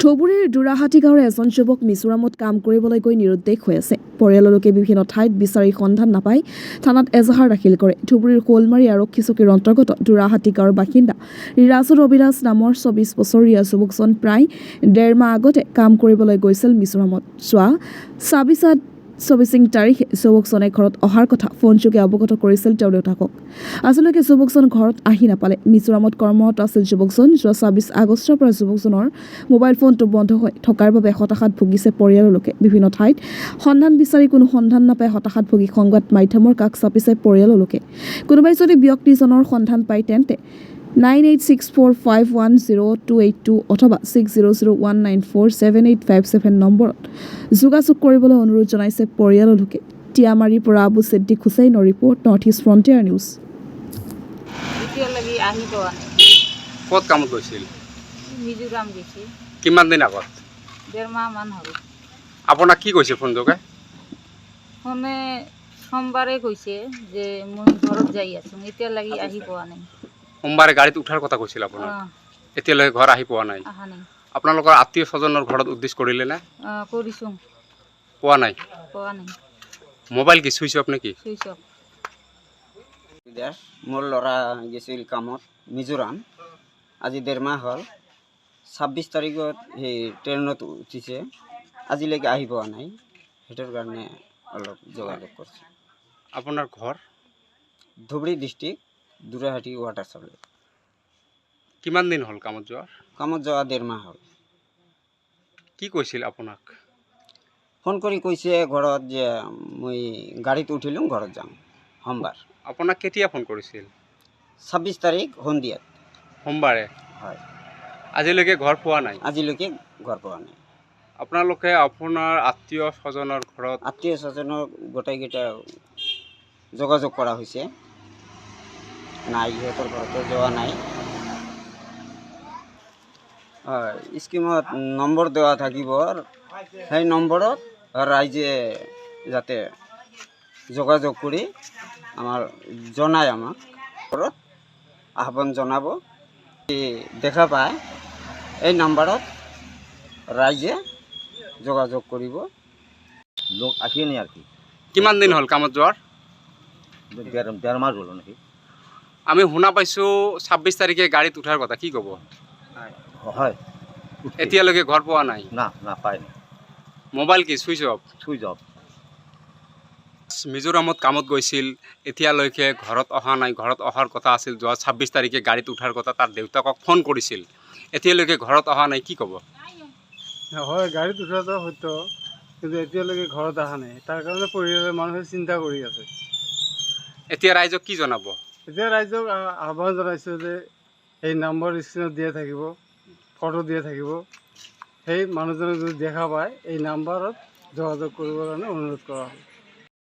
ধুবুৰীৰ দুৰাহাটী গাঁৱৰ এজন যুৱক মিজোৰামত কাম কৰিবলৈ গৈ নিৰুদ্দেশ হৈ আছে। পৰিয়ালৰ লোকে বিভিন্ন ঠাইত বিচাৰি সন্ধান নাপাই থানাত এজাহাৰ দাখিল কৰে। ধুবুৰীৰ শোলমাৰী আৰক্ষী চকীৰ অন্তৰ্গত দুৰাহাটী গাঁৱৰ বাসিন্দা ৰাজুল অবিনাশ নামৰ ২৪ বছৰীয়া যুৱকজন প্ৰায় ১.৫ মাহ আগতে কাম কৰিবলৈ গৈছিল মিজোৰামত। যোৱা ২৬ তাৰিখে যুৱকজনে ঘৰত অহাৰ কথা ফোনযোগে অৱগত কৰিছিল তেওঁৰ দেউতাকক। আজিলৈকে যুৱকজন ঘৰত আহি নাপালে। মিজোৰামত কৰ্মৰত আছিল যুৱকজন। যোৱা ২৬ আগষ্টৰ পৰা যুৱকজনৰ মোবাইল ফোনটো বন্ধ হৈ থকাৰ বাবে হতাশাত ভুগিছে পৰিয়ালৰ লোকে। বিভিন্ন ঠাইত সন্ধান বিচাৰি কোনো সন্ধান নাপাই হতাশাত ভুগি সংবাদ মাধ্যমৰ কাষ চাপিছে পৰিয়ালৰ লোকে। কোনোবাই যদি ব্যক্তিজনৰ সন্ধান পায় তেন্তে 9864510282 অথবা 6001947857 নম্বৰত যোগাযোগ কৰিবলৈ অনুৰোধ জনাইছে পৰিয়ালৰ লোকে। টিয়ামাৰীৰ পৰা আবু ছিদ্দিক হুছেইনৰ report, north east frontier news. ক'ত কামত গৈছিল? মিজোৰাম গৈছে। কিমান দিন আগত? ১.৫ মাহ মান হ'ল। আপোনাক কি কৈছে ফোনযোগে? ফোনে সোমবাৰে কৈছে যে মই ঘৰত যাই আছোঁ, এতিয়ালৈকে আহি পোৱা নাই। সোমবাৰে গাড়ীত উঠাৰ কথা কৈছিল আপোনাক? এতিয়ালৈকে ঘৰ আহি পোৱা নাই? অহা নাই। আপোনালোকৰ আত্মীয় স্বজনৰ ঘৰত উদ্দেশ্য কৰিলে নে? কৰিছোঁ। পোৱা নাই? পোৱা নাই। মোবাইল কি চুইচ অফ নেকি? Switch off. মোৰ ল'ৰা গৈছিল কামত মিজোৰাম, আজি ১.৫ মাহ হ'ল। ২৬ তাৰিখত সেই ট্ৰেইনত উঠিছে, আজিলৈকে আহি পোৱা নাই। সেইটোৰ কাৰণে অলপ যোগাযোগ কৰিছে। আপোনাৰ ঘৰ? Dhubri district, Durahati water supply. কিমান দিন হ'ল কামত যোৱা? কামত যোৱা ১.৫ মাহ হ'ল। কি কৈছিল আপোনাক? ফোন কৰি কৈছে ঘৰত যে মই গাড়ীত উঠিলোঁ, ঘৰত যাম সোমবাৰ। আপোনাক কেতিয়া ফোন কৰিছিল? ২৬ তাৰিখ সন্ধিয়াত। সোমবাৰে? হয়। আজিলৈকে ঘৰ পোৱা নাই? আজিলৈকে ঘৰ পোৱা নাই। আপোনালোকে আপোনাৰ আত্মীয় স্বজনৰ ঘৰত? আত্মীয় স্বজনৰ গোটেইকেইটা যোগাযোগ কৰা হৈছে, নাই, সিহঁতৰ ঘৰতো যোৱা নাই। হয়, স্কিমত নম্বৰ দেওয়া থাকিব, সেই নম্বৰত ৰাইজে যাতে যোগাযোগ কৰি জনায়, আমাক ঘৰত আহ্বান জনাব। দেখা পায় এই নম্বৰত ৰাইজে যোগাযোগ কৰিব। লোক আসেনি আৰ কি। কিমান দিন হ'ল কামত যোৱাৰ? ১.৫ মাস হলো নাকি। আমি শুনা পাইছোঁ ২৬ তাৰিখে গাড়ীত উঠাৰ কথা, কি ক'ব? হয়, এতিয়ালৈকে ঘৰ পোৱা নাই? না না পাইনি। মোবাইল কি চুইচ অফ? Switch off. মিজোৰামত কামত গৈছিল, এতিয়ালৈকে ঘৰত অহা নাই। ঘৰত অহাৰ কথা আছিল, যোৱা ২৬ তাৰিখে গাড়ীত উঠাৰ কথা। তাৰ দেউতাকক ফোন কৰিছিল, এতিয়ালৈকে ঘৰত অহা নাই, কি ক'ব? হয়, গাড়ীত উঠাটো সত্য, কিন্তু এতিয়ালৈকে ঘৰত অহা নাই। তাৰ কাৰণে পৰিয়ালৰ মানুহে চিন্তা কৰি আছে। এতিয়া ৰাইজক কি জনাব? এতিয়া ৰাইজক আহ্বান জনাইছোঁ যে এই নম্বৰ স্ক্ৰীণত দিয়া থাকিব, ফটো দিয়া থাকিব। সেই মানুহজনক যদি দেখা পায় এই নাম্বাৰত যোগাযোগ কৰিবৰ কাৰণে অনুৰোধ কৰা হয়।